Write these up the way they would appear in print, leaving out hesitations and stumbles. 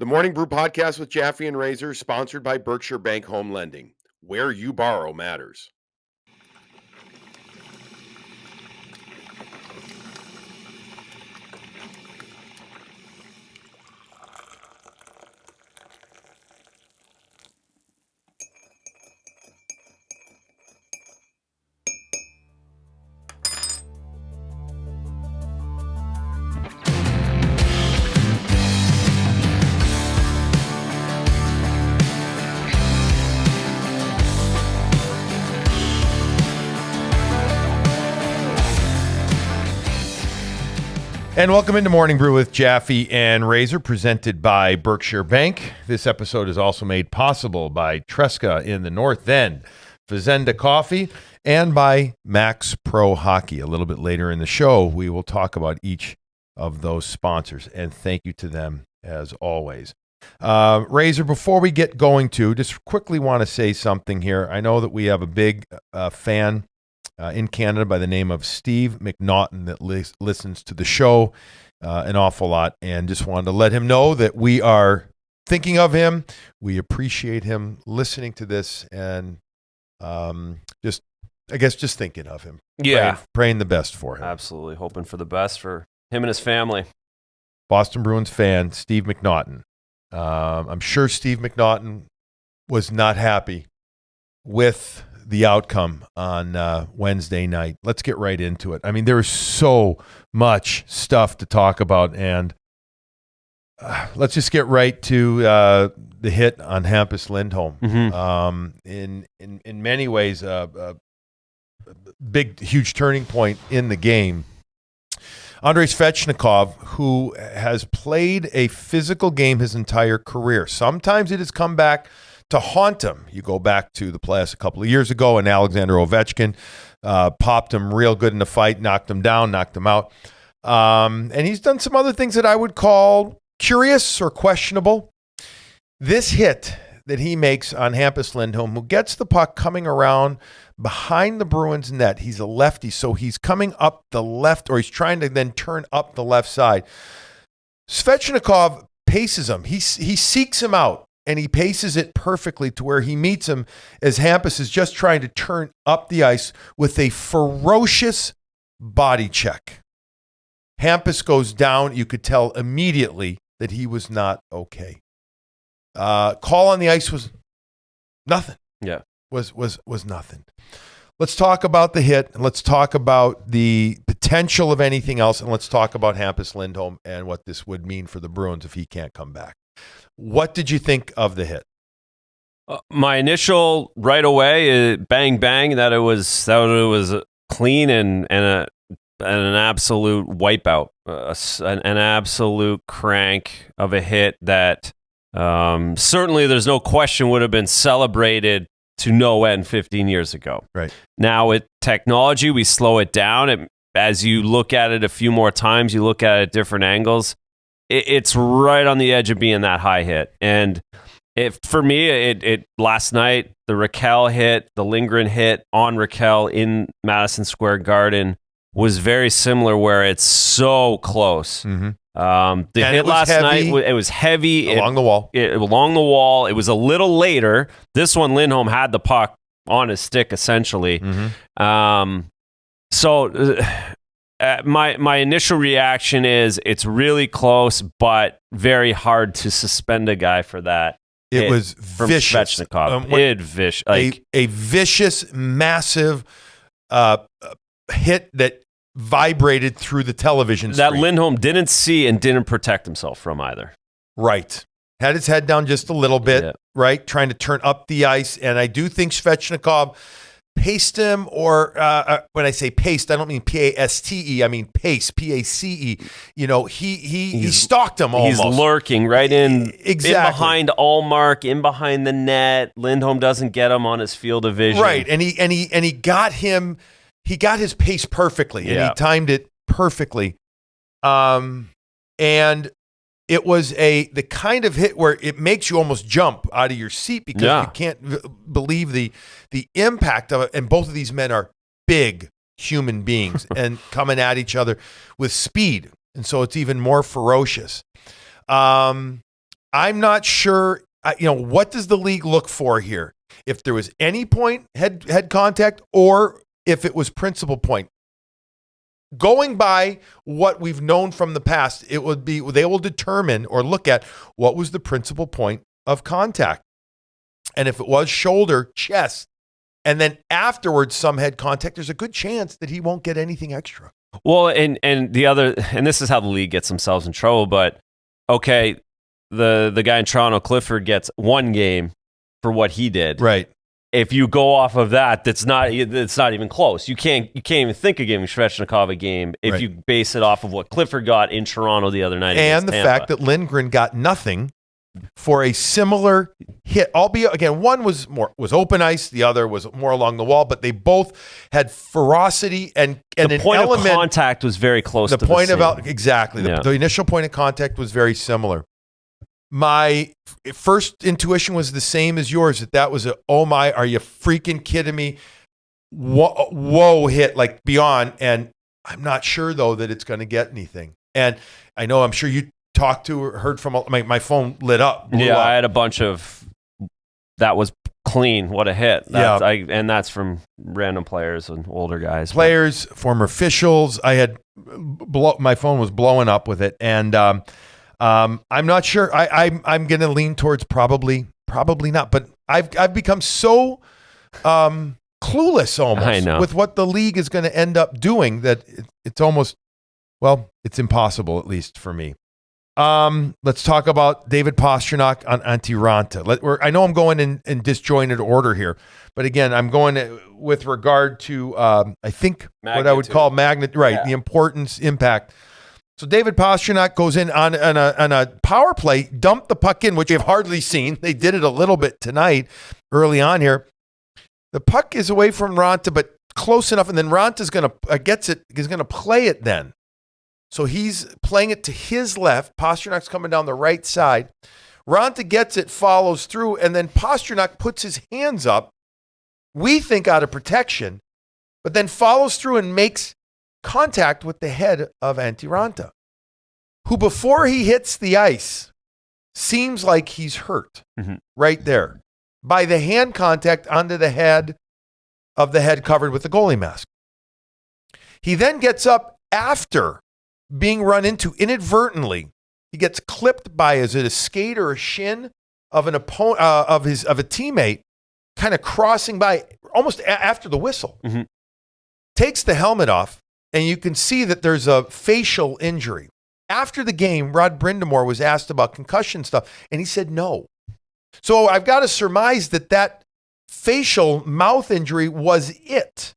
The Morning Brew podcast with Jaffe and Razor, sponsored by Berkshire Bank Home Lending. Where you borrow matters. And welcome into Morning Brew with Jaffe and Razor, presented by Berkshire Bank. This episode is also made possible by Tresca in the North End, Fazenda Coffee, and by Max Pro Hockey. A little bit later in the show, we will talk about each of those sponsors, and thank you to them as always. Razor, before we get going to, just quickly want to say something here. I know that we have a big fan in Canada by the name of Steve McNaughton that listens to the show an awful lot, and just wanted to let him know that we are thinking of him. We appreciate him listening to this, and just thinking of him. Yeah. Praying the best for him. Absolutely. Hoping for the best for him and his family. Boston Bruins fan, Steve McNaughton. I'm sure Steve McNaughton was not happy with the outcome on Wednesday night. Let's get right into it. I mean, there is so much stuff to talk about, and let's just get right to the hit on Hampus Lindholm. Mm-hmm. In many ways, a big, huge turning point in the game. Andrei Svechnikov, who has played a physical game his entire career. Sometimes it has come back to haunt him. You go back to the playoffs a couple of years ago, and Alexander Ovechkin popped him real good in the fight, knocked him down, knocked him out. And he's done some other things that I would call curious or questionable. This hit that he makes on Hampus Lindholm, who gets the puck coming around behind the Bruins net. He's a lefty, so he's coming up the left, or he's trying to then turn up the left side. Svechnikov paces him. He seeks him out, and he paces it perfectly to where he meets him as Hampus is just trying to turn up the ice with a ferocious body check. Hampus goes down. You could tell immediately that he was not okay. Call on the ice was nothing. Yeah. Was nothing. Let's talk about the hit. Let's talk about the potential of anything else, and let's talk about Hampus Lindholm and what this would mean for the Bruins if he can't come back. What did you think of the hit? My initial right away, bang bang, that it was clean and an absolute wipeout, an absolute crank of a hit that certainly there's no question would have been celebrated to no end 15 years ago. Right. Now with technology, we slow it down. As you look at it a few more times, you look at it at different angles. It's right on the edge of being that high hit. And for me, last night, the Raquel hit, the Lindgren hit on Raquel in Madison Square Garden was very similar, where it's so close. Mm-hmm. The hit last night, it was heavy. Along the wall. Along the wall. It was a little later. This one, Lindholm had the puck on his stick, essentially. Mm-hmm. My initial reaction is it's really close, but very hard to suspend a guy for that. It was from vicious. Svechnikov. A vicious, massive hit that vibrated through the television screen. That Lindholm didn't see and didn't protect himself from either. Right. Had his head down just a little bit, Yeah. right? Trying to turn up the ice. And I do think Svechnikov paced him, or when I say paced, I don't mean P-A-S-T-E. I mean pace, P-A-C-E. You know, he stalked him almost. He's lurking right in, Exactly. in behind Allmark, in behind the net. Lindholm doesn't get him on his field of vision. Right. And he got him, he got his pace perfectly, and he timed it perfectly. And it was the kind of hit where it makes you almost jump out of your seat, because you can't believe the impact of it. And both of these men are big human beings and coming at each other with speed. And so it's even more ferocious. I'm not sure. What does the league look for here? If there was any point head contact, or if it was principal point. Going by what we've known from the past, it would be they will determine or look at what was the principal point of contact. And if it was shoulder, chest, and then afterwards some head contact, there's a good chance that he won't get anything extra. Well, and this is how the league gets themselves in trouble, but okay, the guy in Toronto, Clifford, gets 1 game for what he did. Right. If you go off of that, it's not even close. You can't even think of giving Svechnikov a game if you base it off of what Clifford got in Toronto the other night. And the Tampa. fact that Lindgren got nothing for a similar hit, albeit again, one was open ice, the other was more along the wall, but they both had ferocity and the an point element. of contact was very close. The to point the same. of exactly the initial point of contact was very similar. My first intuition was the same as yours, that was oh my, are you freaking kidding me? Whoa hit, like beyond. And I'm not sure, though, that it's going to get anything. And I know, I'm sure you talked to or heard from, my phone lit up. Yeah, up. I had a bunch of, that was clean. What a hit. And that's from random players and older guys. Players, former officials. I had, my phone was blowing up with it. And, I'm not sure. I'm going to lean towards probably not. But I've become so clueless almost with what the league is going to end up doing that it's almost, it's impossible, at least for me. Let's talk about David Pastrnak on Raanta. I know I'm going in disjointed order here, but again, I'm going with regard to I think what I would call the importance, impact. So David Pastrnak goes in on a power play, dumped the puck in, which you've hardly seen. They did it a little bit tonight, early on here. The puck is away from Raanta, but close enough, and then Ranta's gets it. He's gonna play it then. So he's playing it to his left. Pasternak's coming down the right side. Raanta gets it, follows through, and then Pastrnak puts his hands up. We think out of protection, but then follows through and makes contact with the head of Raanta, who before he hits the ice seems like he's hurt right there by the hand contact onto the head covered with the goalie mask. He then gets up after being run into inadvertently. He gets clipped by, is it a skate or a shin of an opponent of a teammate, kind of crossing by almost after the whistle. Takes the helmet off. And you can see that there's a facial injury. After the game, Rod Brindamore was asked about concussion stuff, and he said no. So I've got to surmise that facial mouth injury was it.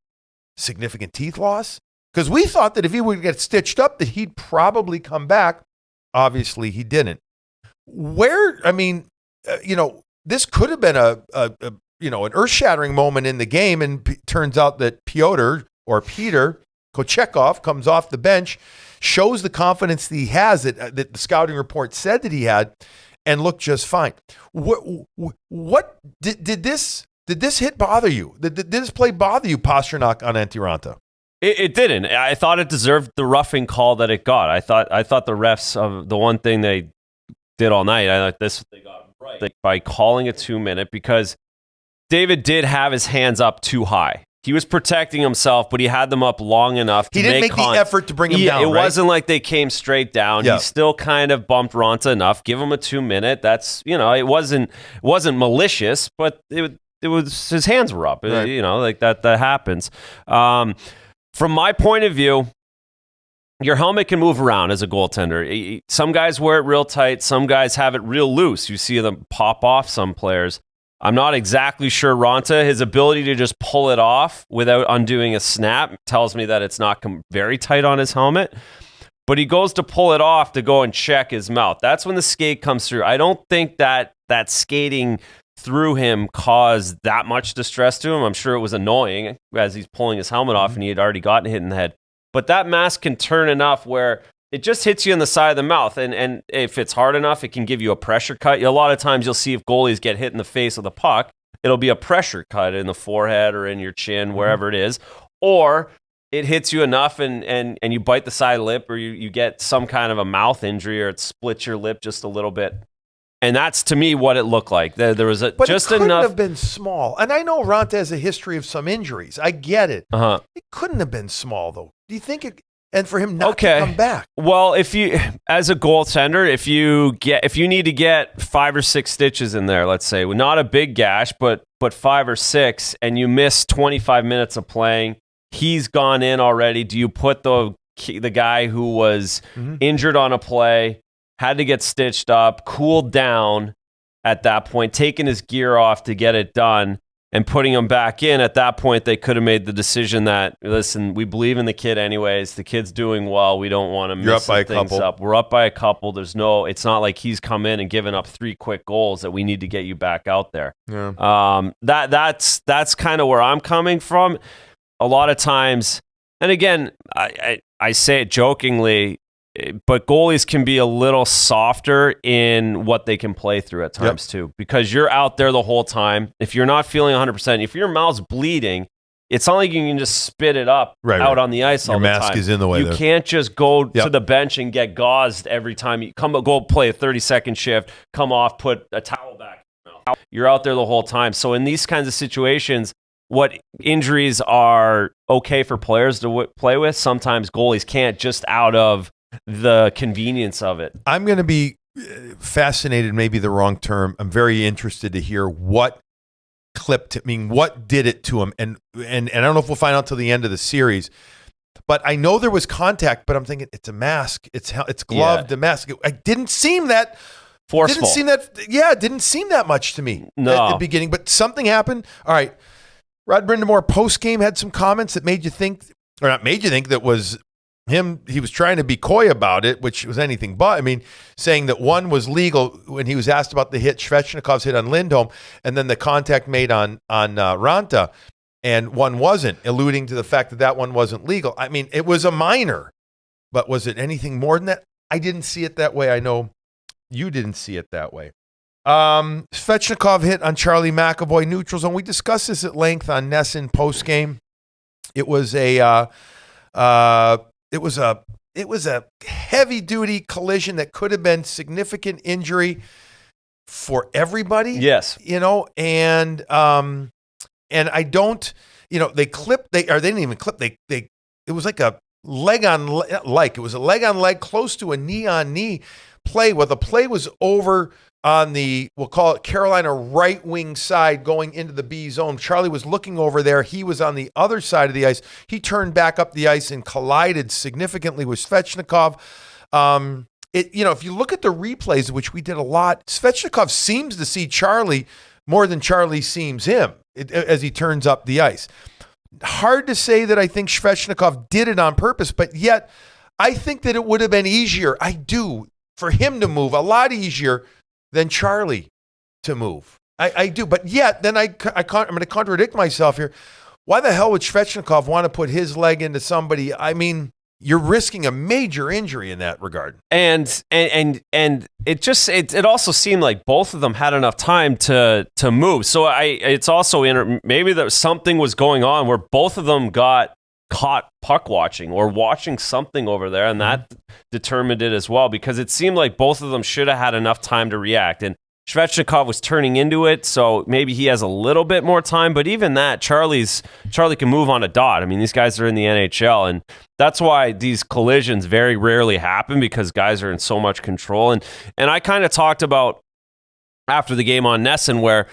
Significant teeth loss? Because we thought that if he would get stitched up, that he'd probably come back. Obviously, he didn't. This could have been an earth-shattering moment in the game, and turns out that Peter Kochekov comes off the bench, shows the confidence that he has that the scouting report said that he had, and looked just fine. What did this hit bother you? Did this play bother you, Pastrnak on Raanta? It didn't. I thought it deserved the roughing call that it got. I thought the refs, of the one thing they did all night, I thought this they got right by calling a 2-minute, because David did have his hands up too high. He was protecting himself, but he had them up long enough to He didn't make the effort to bring him down, It wasn't like they came straight down. Yeah. He still kind of bumped Raanta enough. Give him a 2-minute. That's, it wasn't malicious, but it was, his hands were up. Right. That happens. From my point of view, your helmet can move around as a goaltender. Some guys wear it real tight. Some guys have it real loose. You see them pop off, some players. I'm not exactly sure Raanta, his ability to just pull it off without undoing a snap tells me that it's not very tight on his helmet. But he goes to pull it off to go and check his mouth. That's when the skate comes through. I don't think that skating through him caused that much distress to him. I'm sure it was annoying as he's pulling his helmet off and he had already gotten hit in the head. But that mask can turn enough where it just hits you in the side of the mouth. And if it's hard enough, it can give you a pressure cut. A lot of times you'll see if goalies get hit in the face with a puck, it'll be a pressure cut in the forehead or in your chin, wherever it is. Or it hits you enough and you bite the side lip, or you get some kind of a mouth injury, or it splits your lip just a little bit. And that's, to me, what it looked like. There was But just it couldn't enough. have been small. And I know Raanta has a history of some injuries. I get it. Uh-huh. It couldn't have been small, though. Do you think it? And for him not to come back. Well, if you, as a goaltender, if you need to get 5 or 6 stitches in there, let's say, not a big gash, but 5 or 6, and you miss 25 minutes of playing, he's gone in already. Do you put the guy who was injured on a play, had to get stitched up, cooled down at that point, taking his gear off to get it done, and putting him back in? At that point, they could have made the decision that, listen, we believe in the kid anyways. The kid's doing well. We don't want to mess things up. We're up by a couple. It's not like he's come in and given up 3 quick goals that we need to get you back out there. Yeah. That's kind of where I'm coming from. A lot of times, and again, I say it jokingly, but goalies can be a little softer in what they can play through at times too, because you're out there the whole time. If you're not feeling 100%, if your mouth's bleeding, it's not like you can just spit it up out on the ice all the time. Your mask is in the way. You can't just go to the bench and get gauzed every time you go play a 30-second shift, come off, put a towel back. You're out there the whole time. So in these kinds of situations, what injuries are okay for players to play with, sometimes goalies can't, just out of the convenience of it. I'm going to be fascinated, maybe the wrong term. I'm very interested to hear what what did it to him. And I don't know if we'll find out till the end of the series, but I know there was contact, but I'm thinking it's a mask. It's gloved, the mask. It didn't seem that forceful. It didn't seem that much to me at the beginning, but something happened. All right. Rod Brindamore post-game had some comments that made you think, or not made you think, that was him. He was trying to be coy about it, which was anything but. I mean, saying that one was legal when he was asked about the hit, Svechnikov's hit on Lindholm, and then the contact made on Raanta, and one wasn't, alluding to the fact that one wasn't legal. I mean, it was a minor, but was it anything more than that? I didn't see it that way. I know you didn't see it that way. Svechnikov hit on Charlie McAvoy neutral zone. We discussed this at length on Nesson post game. It was a heavy duty collision that could have been significant injury for everybody. Yes, and I don't, they didn't even clip. It was like a leg on leg close to a knee on knee play. Well, the play was over on the, we'll call it Carolina right wing side going into the B zone. Charlie was looking over there. He was on the other side of the ice. He turned back up the ice and collided significantly with Svechnikov. If you look at the replays, which we did a lot, Svechnikov seems to see Charlie more than Charlie seems him as he turns up the ice. Hard to say that I think Svechnikov did it on purpose, but yet I think that it would have been easier. I do, for him to move, a lot easier than Charlie to move. I do. But yet, then I'm going to contradict myself here. Why the hell would Svechnikov want to put his leg into somebody? I mean, you're risking a major injury in that regard. And it also seemed like both of them had enough time to move. So it's also maybe that something was going on where both of them got caught puck watching or watching something over there, and that determined it as well, because it seemed like both of them should have had enough time to react. And Svechnikov was turning into it, so maybe he has a little bit more time, but even that, Charlie can move on a dot. I mean, these guys are in the NHL, and that's why these collisions very rarely happen, because guys are in so much control. And I kind of talked about after the game on Nesson where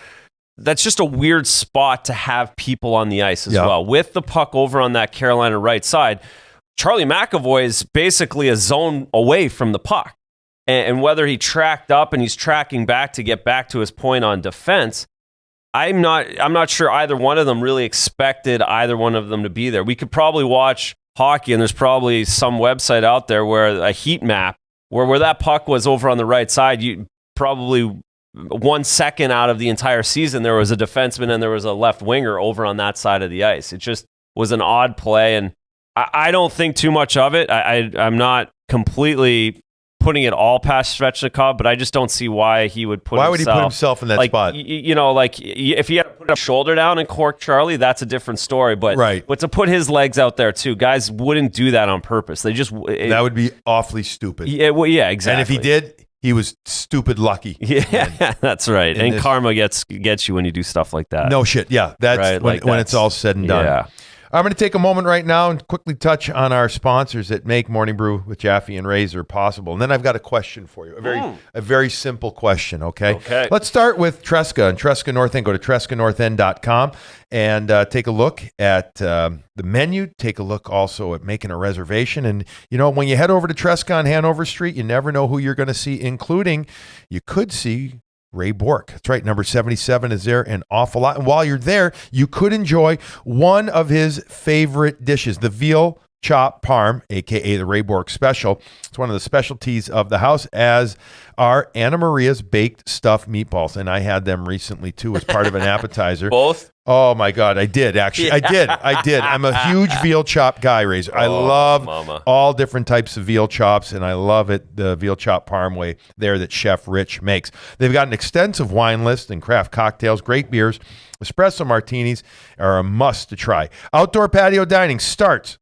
that's just a weird spot to have people on the ice as well. With the puck over on that Carolina right side, Charlie McAvoy is basically a zone away from the puck. And whether he tracked up and he's tracking back to get back to his point on defense, I'm not sure either one of them really expected either one of them to be there. We could probably watch hockey, and there's probably some website out there where a heat map where that puck was over on the right side, you probably 1 second out of the entire season, there was a defenseman and there was a left winger over on that side of the ice. It just was an odd play, and I don't think too much of it. I'm not completely putting it all past Svechnikov, but I just don't see why he would put. Why would he put himself in that spot? If he had to put a shoulder down and cork Charlie, that's a different story. But but to put his legs out there too, guys wouldn't do that on purpose. They just that would be awfully stupid. Yeah, exactly. And if he did, he was stupid lucky. Yeah, that's right. And this- karma gets you when you do stuff like that. No shit. Yeah, that's Right, when it's all said and done. Yeah. I'm going to take a moment right now and quickly touch on our sponsors that make Morning Brew with Jaffe and Razor possible. And then I've got a question for you, a very simple question, okay? Okay. Let's start with Tresca and Tresca North End. Go to TrescaNorthEnd.com and take a look at the menu. Take a look also at making a reservation. And, you know, when you head over to Tresca on Hanover Street, you never know who you're going to see, including you could see Ray Bork. That's right. Number 77 is there an awful lot. And while you're there, you could enjoy one of his favorite dishes, the veal chop parm, a.k.a. the Ray Bork special. It's one of the specialties of the house, as are Anna Maria's baked stuffed meatballs. And I had them recently, too, as part of an appetizer. Both? Oh, my God. I did, actually. Yeah. I did. I'm a huge veal chop guy, Razor. I love all different types of veal chops, and I love it, the veal chop parm way there that Chef Rich makes. They've got an extensive wine list and craft cocktails, great beers. Espresso martinis are a must to try. Outdoor patio dining starts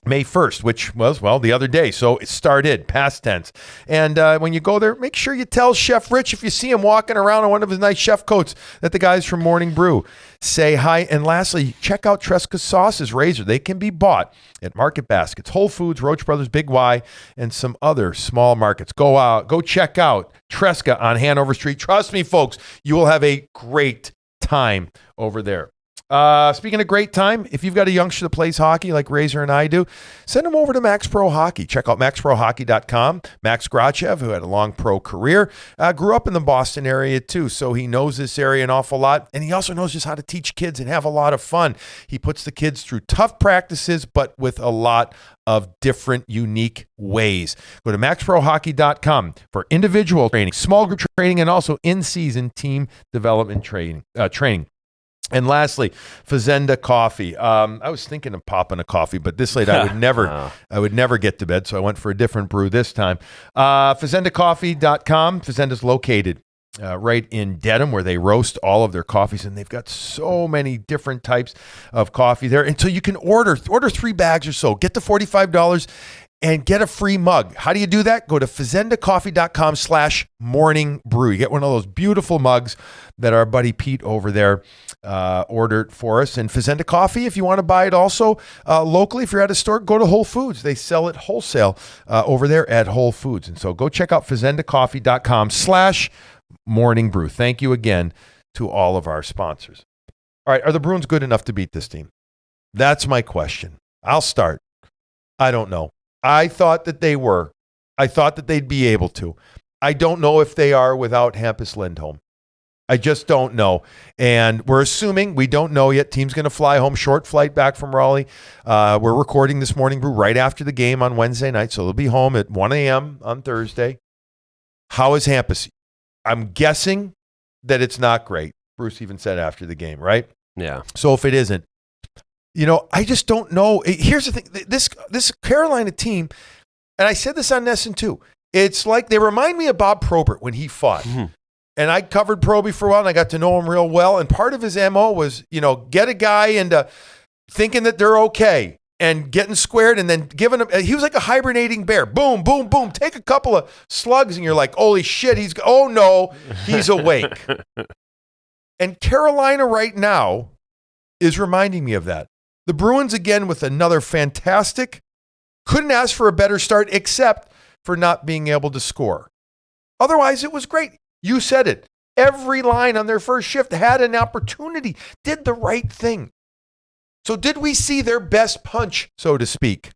May 1st, which was, well, the other day. So it started, past tense. And when you go there, make sure you tell Chef Rich, if you see him walking around in one of his nice chef coats, that the guys from Morning Brew say hi. And lastly, check out Tresca sauces, Razor. They can be bought at Market Baskets, Whole Foods, Roach Brothers, Big Y, and some other small markets. Go check out Tresca on Hanover Street. Trust me, folks, you will have a great time over there. Speaking of great time, if you've got a youngster that plays hockey like Razor and I do, send them over to Max Pro Hockey. Check out maxprohockey.com. Max Grachev, who had a long pro career, grew up in the Boston area too, so he knows this area an awful lot, and he also knows just how to teach kids and have a lot of fun. He puts the kids through tough practices, but with a lot of different, unique ways. Go to maxprohockey.com for individual training, small group training, and also in-season team development training. And lastly, Fazenda Coffee. I was thinking of popping a coffee, but this late I would never get to bed, so I went for a different brew this time. FazendaCoffee.com. Fazenda's located right in Dedham, where they roast all of their coffees, and they've got so many different types of coffee there. And so you can order 3 bags or so, get the $45 and get a free mug. How do you do that? Go to FazendaCoffee.com/morning brew. You get one of those beautiful mugs that our buddy Pete over there ordered for us. And Fazenda Coffee, if you want to buy it also locally, if you're at a store, go to Whole Foods. They sell it wholesale over there at Whole Foods. And so go check out FazendaCoffee.com/morning brew. Thank you again to all of our sponsors. All right, are the Bruins good enough to beat this team? That's my question. I'll start. I don't know. I thought that they were. I thought that they'd be able to. I don't know if they are without Hampus Lindholm. I just don't know. And we're assuming, we don't know yet. Team's going to fly home, short flight back from Raleigh. We're recording this Morning Brew right after the game on Wednesday night, so they'll be home at 1 a.m. on Thursday. How is Hampus? I'm guessing that it's not great. Bruce even said after the game, right? Yeah. So if it isn't, I just don't know. Here's the thing. This Carolina team, and I said this on Nesson too, it's like they remind me of Bob Probert when he fought. Mm-hmm. And I covered Proby for a while, and I got to know him real well. And part of his MO was, get a guy into thinking that they're okay and getting squared and then giving him, he was like a hibernating bear. Boom, boom, boom. Take a couple of slugs, and you're like, holy shit, he's awake. And Carolina right now is reminding me of that. The Bruins, again, with another fantastic, couldn't ask for a better start except for not being able to score. Otherwise, it was great. You said it. Every line on their first shift had an opportunity, did the right thing. So did we see their best punch, so to speak?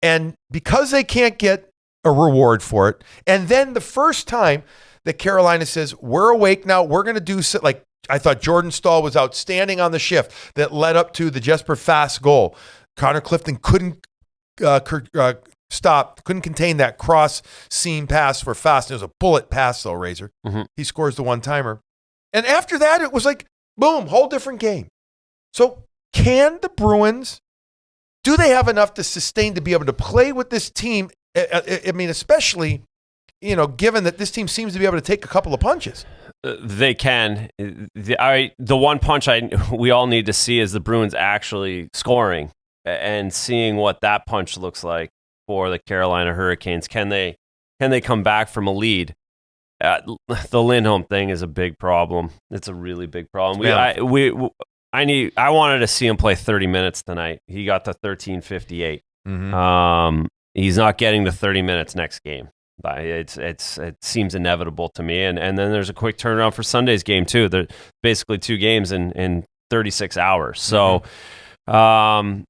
And because they can't get a reward for it, and then the first time that Carolina says, we're awake now, we're going to do like, I thought Jordan Stahl was outstanding on the shift that led up to the Jesper Fast goal. Connor Clifton couldn't couldn't contain that cross seam pass for Fast. It was a bullet pass, though, Razor. Mm-hmm. He scores the one-timer. And after that, it was like, boom, whole different game. So can the Bruins, do they have enough to sustain to be able to play with this team? I mean, especially, given that this team seems to be able to take a couple of punches. They can. The one punch we all need to see is the Bruins actually scoring and seeing what that punch looks like for the Carolina Hurricanes. Can they Can they come back from a lead? The Lindholm thing is a big problem. It's a really big problem. I wanted to see him play 30 minutes tonight. He got to 13:58. He's not getting to 30 minutes next game. It seems inevitable to me. And then there's a quick turnaround for Sunday's game too. They're basically 2 games in 36 hours. So I'm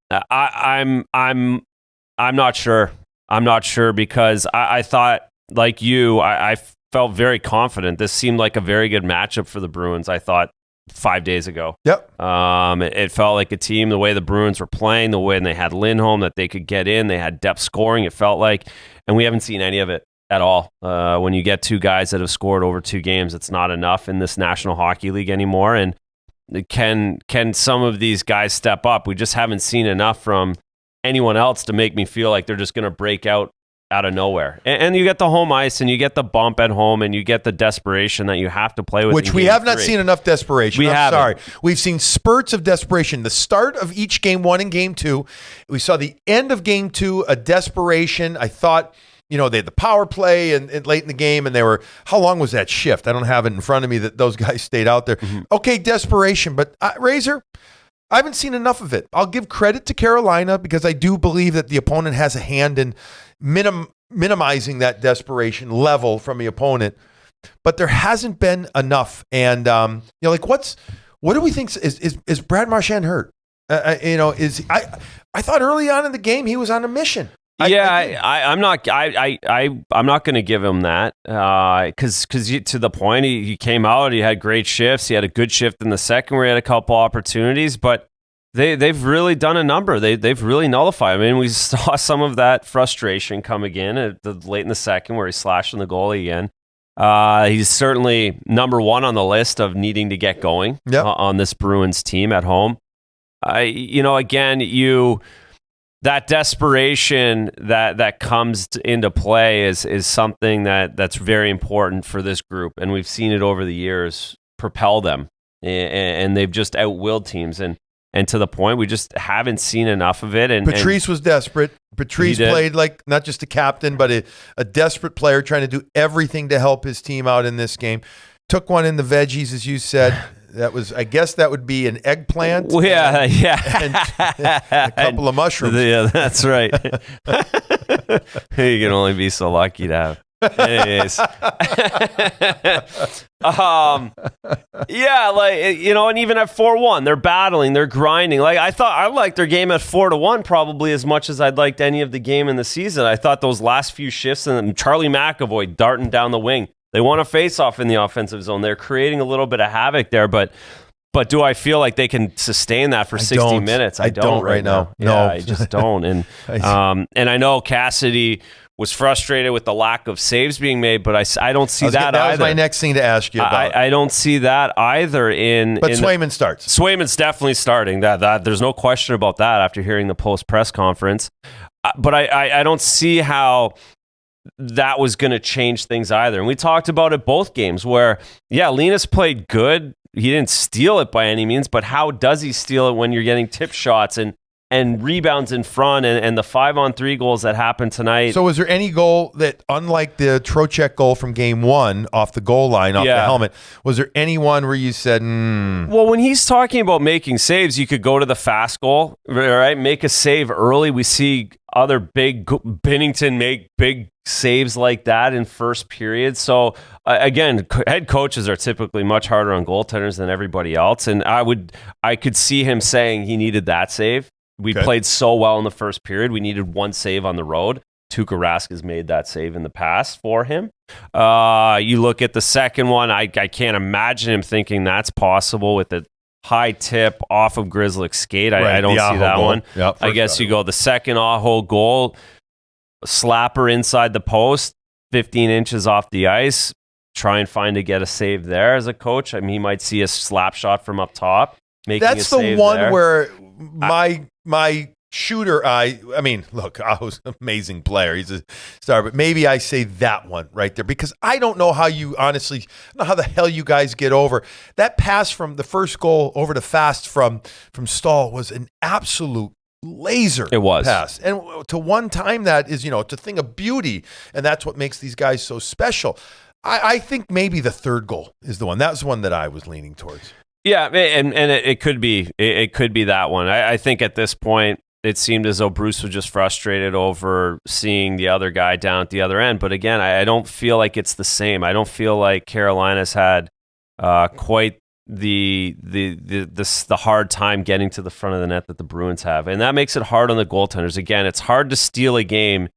not sure. I'm not sure because I thought, like you, I felt very confident. This seemed like a very good matchup for the Bruins, I thought, 5 days ago. Yep. It felt like a team, the way the Bruins were playing, the way they had Lindholm, that they could get in. They had depth scoring, it felt like. And we haven't seen any of it at all. When you get 2 guys that have scored over 2 games, it's not enough in this National Hockey League anymore. And can some of these guys step up? We just haven't seen enough from anyone else to make me feel like they're just going to break out of nowhere. And you get the home ice and you get the bump at home and you get the desperation that you have to play with. Which we have not seen enough desperation. I'm sorry. We've seen spurts of desperation. The start of each game 1 and game 2. We saw the end of game 2, a desperation. I thought, they had the power play and late in the game, and they were, how long was that shift? I don't have it in front of me that those guys stayed out there. Okay, desperation. But Razor, I haven't seen enough of it. I'll give credit to Carolina because I do believe that the opponent has a hand in minimizing that desperation level from the opponent, but there hasn't been enough. And what do we think? Is Brad Marchand hurt? I thought early on in the game he was on a mission. I'm not going to give him that because to the point he came out, he had great shifts. He had a good shift in the second where he had a couple opportunities, but they've really done a number. They've really nullified. I mean, we saw some of that frustration come again late in the second where he's slashing the goalie again. He's certainly number 1 on the list of needing to get going on this Bruins team at home. That desperation that comes into play is something that's very important for this group, and we've seen it over the years propel them, and they've just outwilled teams, and to the point we just haven't seen enough of it. And Patrice was desperate. Patrice played like not just a captain, but a desperate player trying to do everything to help his team out in this game. Took one in the veggies, as you said. I guess that would be an eggplant. Well, yeah. And a couple of mushrooms. Yeah, that's right. You can only be so lucky to have. Anyways. And even at 4-1, they're battling, they're grinding. Like I liked their game at 4-1 probably as much as I'd liked any of the game in the season. I thought those last few shifts and Charlie McAvoy darting down the wing. They want a face-off in the offensive zone. They're creating a little bit of havoc there, but do I feel like they can sustain that for 60 minutes? I don't right now. No, I just don't. And and I know Cassidy was frustrated with the lack of saves being made, but I don't see that either. That was my next thing to ask you about. I don't see that either. But Swayman starts. Swayman's definitely starting. That there's no question about that after hearing the post-press conference. But I don't see how that was going to change things either. And we talked about it both games where, Linus played good. He didn't steal it by any means, but how does he steal it when you're getting tip shots and rebounds in front and the 5-on-3 goals that happened tonight? So was there any goal that, unlike the Trocheck goal from game 1 off the goal line, off the helmet, was there any one where you said, Well, when he's talking about making saves, you could go to the fast goal, right? Make a save early. We see other Binnington make big saves like that in first period. So again, head coaches are typically much harder on goaltenders than everybody else. And I could see him saying he needed that save. We played so well in the first period. We needed one save on the road. Tuukka Rask has made that save in the past for him. You look at the second one, I can't imagine him thinking that's possible with the high tip off of Grzelcyk's skate. I don't see that goal. One. Yep, I guess you go the second Aho goal, slapper inside the post, 15 inches off the ice. Try and get a save there as a coach. I mean, he might see a slap shot from up top. That's the one there. Where my shooter I mean, look, Aho's an amazing player. He's a star, but maybe I say that one right there because I don't know how you honestly, I don't know how the hell you guys get over. That pass from the first goal over to Fast from Stahl was an absolute laser It was. pass. And to one time that is, it's a thing of beauty. And that's what makes these guys so special. I think maybe the third goal is the one. That's the one that I was leaning towards. Yeah, and it could be that one. I think at this point it seemed as though Bruce was just frustrated over seeing the other guy down at the other end. But again, I don't feel like it's the same. I don't feel like Carolina's had quite the hard time getting to the front of the net that the Bruins have, and that makes it hard on the goaltenders. Again, it's hard to steal a game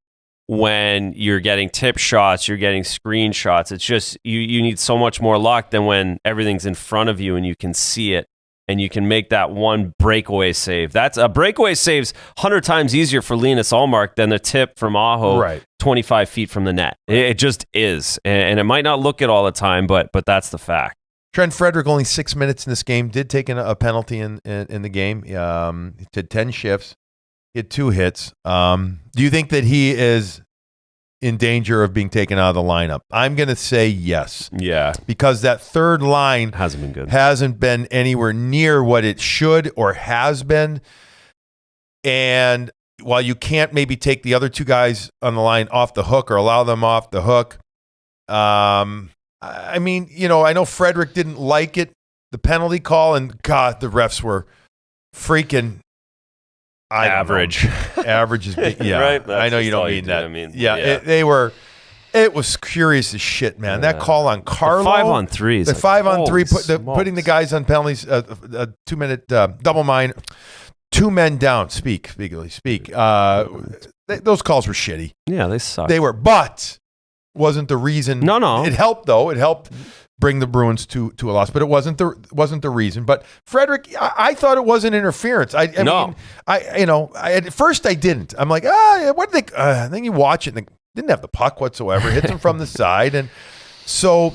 when you're getting tip shots, you're getting screen shots. It's just you need so much more luck than when everything's in front of you and you can see it and you can make that one breakaway save. That's a breakaway save's 100 times easier for Linus Ullmark than the tip from Aho 25 feet from the net. It just is, and it might not look it all the time, but that's the fact. Trent Frederick, only 6 minutes in this game, did take a penalty in the game. He did 10 shifts. He had 2 hits. Do you think that he is in danger of being taken out of the lineup? I'm going to say yes. Yeah. Because that third line hasn't been good. Hasn't been anywhere near what it should or has been. And while you can't maybe take the other 2 guys on the line off the hook or allow them off the hook, I mean, I know Frederick didn't like it, the penalty call, and God, the refs were freaking average. Average is big. Yeah, right? I know you don't mean that. I mean, It was curious as shit, man. That call on Carlo, the 5-on-3, the 5-on-3, putting the guys on penalties, a 2-minute double mine, 2 men down. Speak. Those calls were shitty. Yeah, they suck. They were, but wasn't the reason. No. It helped though. It helped bring the Bruins to a loss, but it wasn't the reason. But Frederick, I thought it wasn't interference. I mean, at first I didn't. I'm like, what did they? Then you watch it, and they didn't have the puck whatsoever. Hits him from the side, and so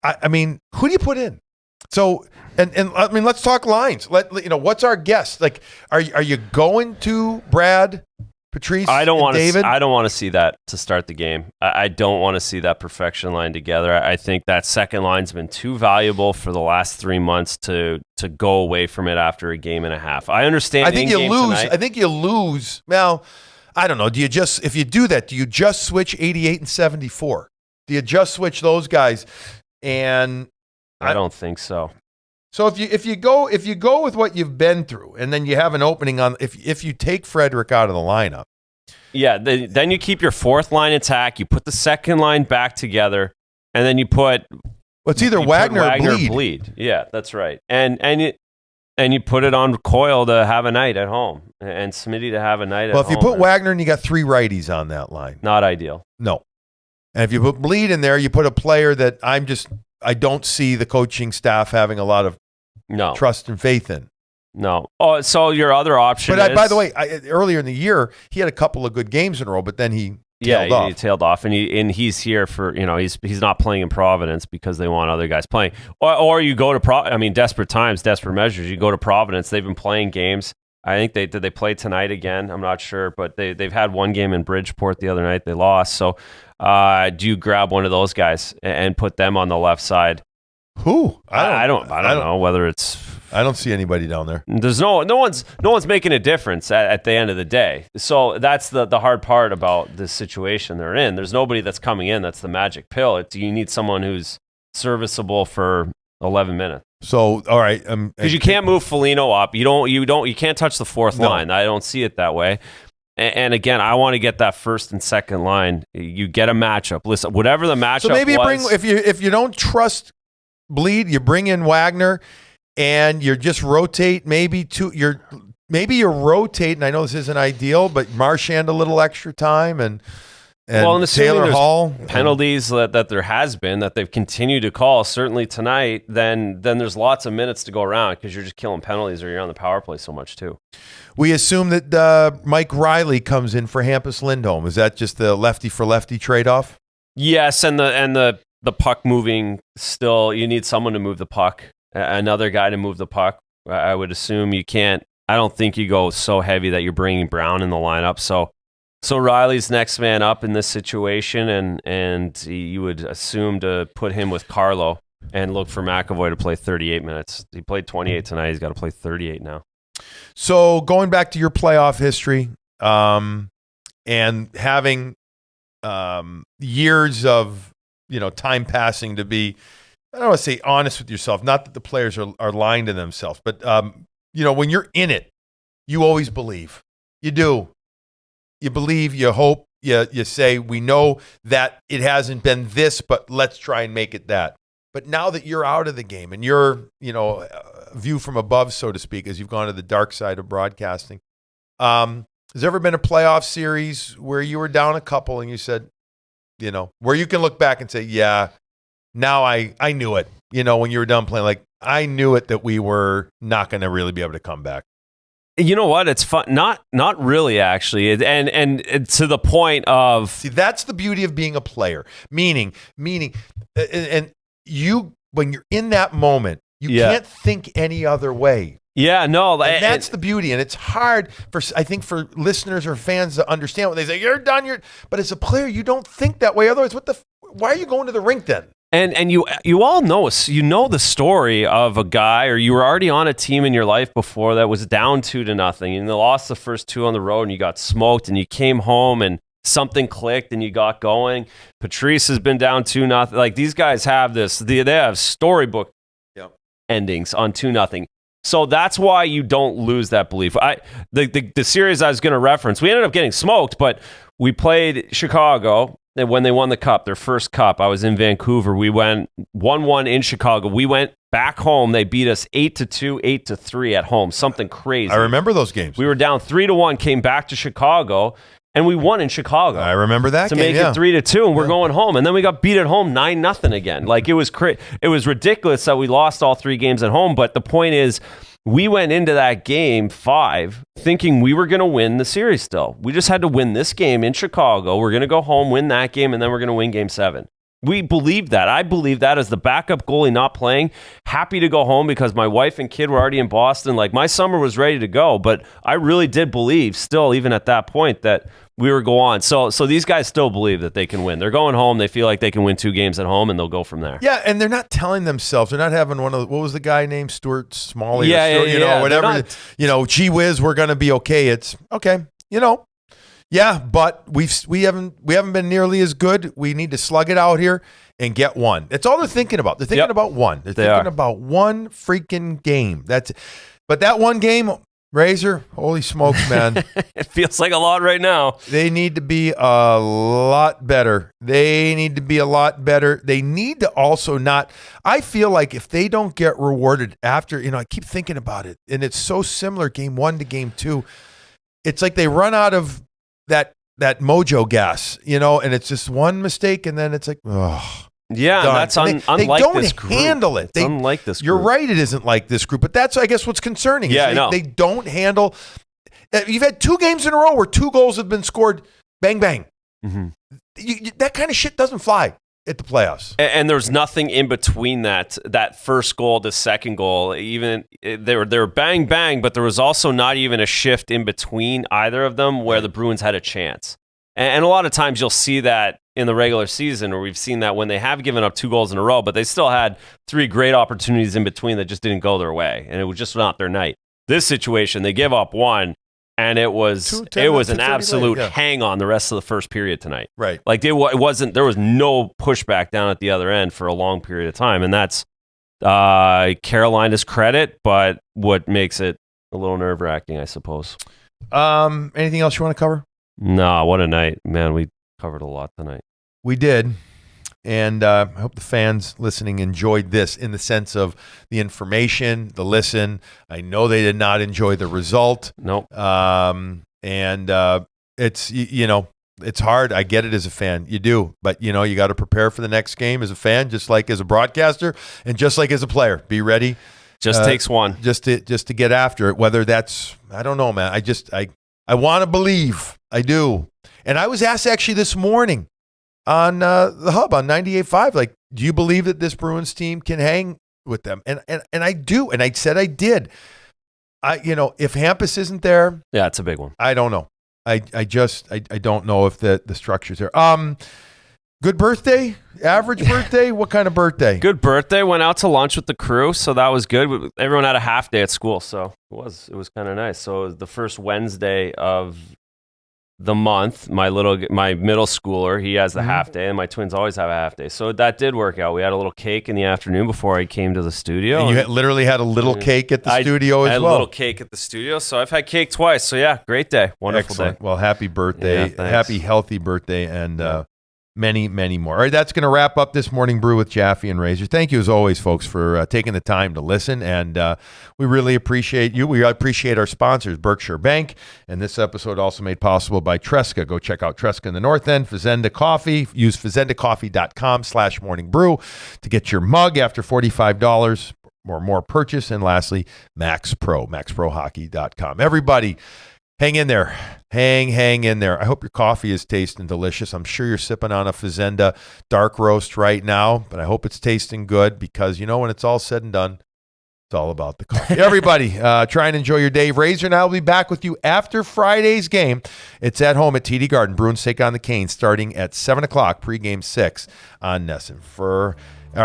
I mean, who do you put in? So and I mean, let's talk lines. What's our guess? Like, are you going to Brad, Patrice, David? I don't want to see that to start the game. I don't want to see that perfection line together. I think that second line's been too valuable for the last 3 months to go away from it after a game and a half. I understand. I think you lose. Well, I don't know. If you do that, do you just switch 88 and 74? Do you just switch those guys? And I don't think so. So if you go with what you've been through, and then you have an opening on if you take Frederick out of the lineup, then you keep your fourth line intact. You put the second line back together, and then you put it's either Wagner or Bleed. Yeah, that's right. And you put it on Coyle to have a night at home, and Smitty to have a night at home. Well, if you put Wagner and you got 3 righties on that line, not ideal. No, and if you put Bleed in there, you put a player that I don't see the coaching staff having a lot of trust and faith in. No. Oh, so your other option is... by the way, earlier in the year, he had a couple of good games in a row, but then he tailed off. He tailed off, and he's here for, he's not playing in Providence because they want other guys playing. Or you go to, desperate times, desperate measures. You go to Providence. They've been playing games. I think did they play tonight again? I'm not sure, but they've had one game in Bridgeport the other night. They lost. So do you grab one of those guys and put them on the left side? Who? I don't know whether it's. I don't see anybody down there. There's no one's making a difference at the end of the day. So that's the hard part about this situation they're in. There's nobody that's coming in. That's the magic pill. You need someone who's serviceable for 11 minutes. So all right, because you can't move Foligno up. You can't touch the fourth line. I don't see it that way. And again, I want to get that first and second line. You get a matchup. Listen, whatever the matchup. So maybe you bring if you don't trust Bleed, you bring in Wagner, and you just rotate. Maybe you're rotating. I know this isn't ideal, but Marchand a little extra time and Taylor Hall penalties that there has been that they've continued to call. Certainly tonight, then there's lots of minutes to go around because you're just killing penalties or you're on the power play so much too. We assume that Mike Riley comes in for Hampus Lindholm. Is that just the lefty for lefty trade off? Yes, and the puck moving still. You need someone to move the puck, another guy to move the puck. I would assume you can't. I don't think you go so heavy that you're bringing Brown in the lineup. So Riley's next man up in this situation, and you would assume to put him with Carlo and look for McAvoy to play 38 minutes. He played 28 tonight. He's got to play 38 now. So going back to your playoff history, and having years of time passing to be, I don't want to say honest with yourself. Not that the players are lying to themselves, but when you're in it, you always believe. You do. You believe. You hope. You say, we know that it hasn't been this, but let's try and make it that. But now that you're out of the game and you're, view from above, so to speak, as you've gone to the dark side of broadcasting, has there ever been a playoff series where you were down a couple and you said, where you can look back and say, yeah, now I knew it, when you were done playing, like I knew it that we were not going to really be able to come back? You know what? It's fun. Not really, actually. And to the point of, see, that's the beauty of being a player. Meaning, and you, when you're in that moment, you can't think any other way. Yeah, no, and that's the beauty, and it's hard I think for listeners or fans to understand when they say you're done. But as a player, you don't think that way. Otherwise, why are you going to the rink then? And you all know the story of a guy, or you were already on a team in your life before that was down 2-0, and they lost the first 2 on the road, and you got smoked, and you came home and something clicked, and you got going. Patrice has been down 2-0. Like, these guys have this; they have storybook endings on 2-0. So that's why you don't lose that belief. The series I was going to reference, we ended up getting smoked, but we played Chicago. And when they won the cup, their first cup, I was in Vancouver. We went 1-1 in Chicago. We went back home. They beat us 8-2, 8-3 at home. Something crazy. I remember those games. We were down 3-1, came back to Chicago, and we won in Chicago. I remember that to game, make it 3-2, and we're going home. And then we got beat at home 9-0 again. Like, it was it was ridiculous that we lost all 3 games at home. But the point is, we went into that game 5 thinking we were going to win the series still. We just had to win this game in Chicago. We're going to go home, win that game, and then we're going to win game 7. We believed that. I believed that as the backup goalie not playing. Happy to go home because my wife and kid were already in Boston. Like, my summer was ready to go, but I really did believe still, even at that point, that we were go on. So these guys still believe that they can win. They're going home. They feel like they can win 2 games at home, and they'll go from there. Yeah, and they're not telling themselves. They're not having one of the, what was the guy named? Stuart Smalley? Yeah, whatever. Gee whiz, we're going to be okay. It's okay. Yeah, but we haven't been nearly as good. We need to slug it out here and get one. That's all they're thinking about. They're thinking about one. They're thinking about one freaking game. But that one game, Razor, holy smokes, man. It feels like a lot right now. They need to be a lot better. They need to also not, I feel like if they don't get rewarded after, I keep thinking about it, and it's so similar game 1 to game 2. It's like they run out of that mojo gas, and it's just one mistake, and then it's like, oh. Yeah, done. that's unlike this group. They don't handle it. Unlike this group. You're right, it isn't like this group, but that's, I guess, what's concerning. Yeah, I know. They don't handle. You've had 2 games in a row where 2 goals have been scored, bang, bang. Mm-hmm. That kind of shit doesn't fly at the playoffs. And there's nothing in between that first goal to second goal. Even they were bang, bang, but there was also not even a shift in between either of them where the Bruins had a chance. And a lot of times you'll see that in the regular season, or we've seen that when they have given up 2 goals in a row, but they still had 3 great opportunities in between that just didn't go their way, and it was just not their night. This situation, they give up 1, and it was an absolute hang on the rest of the first period tonight. Right. Like, there was no pushback down at the other end for a long period of time, and that's Carolina's credit, but what makes it a little nerve-wracking, I suppose. Anything else you want to cover? No, what a night. Man, we covered a lot tonight. We did. And I hope the fans listening enjoyed this in the sense of the information, the listen. I know they did not enjoy the result. Nope. It's, it's hard. I get it as a fan. You do. But, you got to prepare for the next game as a fan, just like as a broadcaster and just like as a player. Be ready. Just takes one. Just to get after it, whether that's, I don't know, man. I want to believe. I do. And I was asked actually this morning on the Hub on 98.5, like, do you believe that this Bruins team can hang with them? And I do. And I said I did. If Hampus isn't there. Yeah, it's a big one. I don't know. I don't know if the structure's there. Good birthday? Average birthday? What kind of birthday? Good birthday. Went out to lunch with the crew, so that was good. Everyone had a half day at school, so it was kind of nice. So it was the first Wednesday of the month. My middle schooler, he has the half day, and my twins always have a half day. So that did work out. We had a little cake in the afternoon before I came to the studio. And you literally had a little cake at the studio as well. I had a little cake at the studio, so I've had cake twice. So yeah, great day, wonderful Excellent. day. Well, happy birthday, Yeah, happy healthy birthday, and many, many more. All right, that's going to wrap up this morning brew with Jaffe and Razor. Thank you as always, folks, for taking the time to listen, and we really appreciate you. We appreciate our sponsors, Berkshire Bank, and this episode also made possible by Tresca. Go check out Tresca in the North End, Fazenda Coffee. Use fazendacoffee.com/morningbrew to get your mug after $45 or more purchase, and lastly, Max Pro, maxprohockey.com. Everybody, hang in there. Hang in there. I hope your coffee is tasting delicious. I'm sure you're sipping on a Fazenda dark roast right now, but I hope it's tasting good because, when it's all said and done, it's all about the coffee. Everybody, try and enjoy your day. Razor and I will be back with you after Friday's game. It's at home at TD Garden. Bruins take on the Canes starting at 7 o'clock, pregame 6 on Nesson. All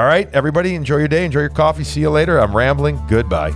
right, everybody, enjoy your day. Enjoy your coffee. See you later. I'm rambling. Goodbye.